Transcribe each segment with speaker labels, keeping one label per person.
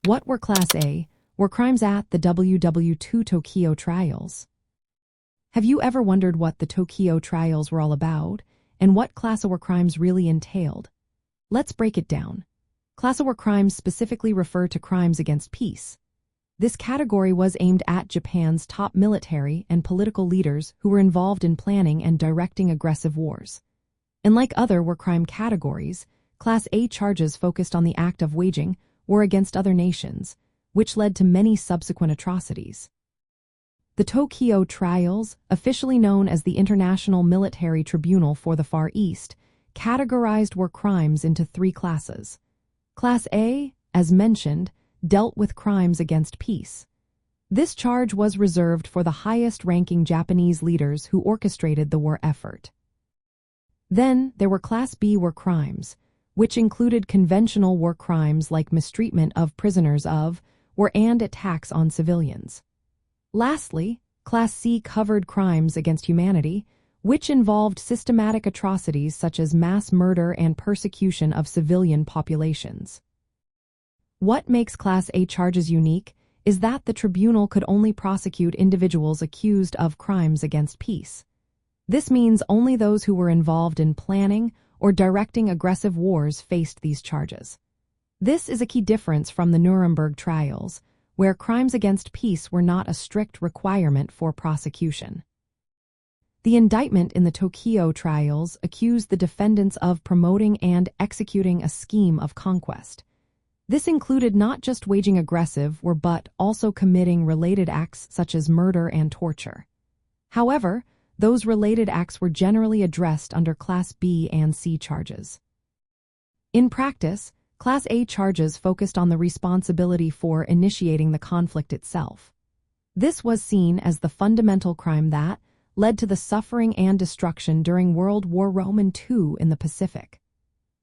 Speaker 1: What were Class A war crimes at the WWII Tokyo trials? Have you ever wondered what the Tokyo trials were all about and what Class A war crimes really entailed? Let's break it down. Class A war crimes specifically refer to crimes against peace. This category was aimed at Japan's top military and political leaders who were involved in planning and directing aggressive wars. Unlike other war crime categories, Class A charges focused on the act of waging war against other nations, which led to many subsequent atrocities. The Tokyo trials, officially known as the International Military Tribunal for the Far East, categorized war crimes into three classes. Class A, as mentioned, dealt with crimes against peace. This charge was reserved for the highest-ranking Japanese leaders who orchestrated the war effort. Then there were Class B war crimes, which included conventional war crimes like mistreatment of prisoners of war and attacks on civilians. Lastly, Class C covered crimes against humanity, which involved systematic atrocities such as mass murder and persecution of civilian populations. What makes Class A charges unique is that the tribunal could only prosecute individuals accused of crimes against peace. This means only those who were involved in planning or directing aggressive wars faced these charges. This is a key difference from the Nuremberg trials, where crimes against peace were not a strict requirement for prosecution. The indictment in the Tokyo trials accused the defendants of promoting and executing a scheme of conquest. This included not just waging aggressive war but also committing related acts such as murder and torture. However, those related acts were generally addressed under Class B and C charges. In practice, Class A charges focused on the responsibility for initiating the conflict itself. This was seen as the fundamental crime that led to the suffering and destruction during World War II in the Pacific.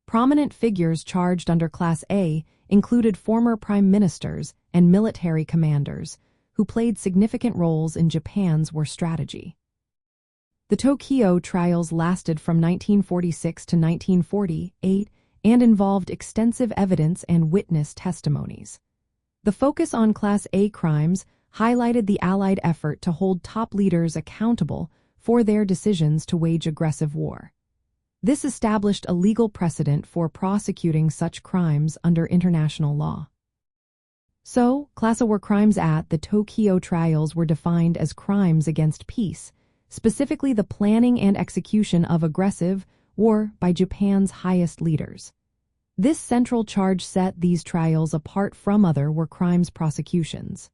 Speaker 1: Prominent figures charged under Class A included former prime ministers and military commanders who played significant roles in Japan's war strategy. The Tokyo trials lasted from 1946 to 1948 and involved extensive evidence and witness testimonies. The focus on Class A crimes highlighted the Allied effort to hold top leaders accountable for their decisions to wage aggressive war. This established a legal precedent for prosecuting such crimes under international law. So, Class A war crimes at the Tokyo trials were defined as crimes against peace, specifically the planning and execution of aggressive war by Japan's highest leaders. This central charge set these trials apart from other war crimes prosecutions.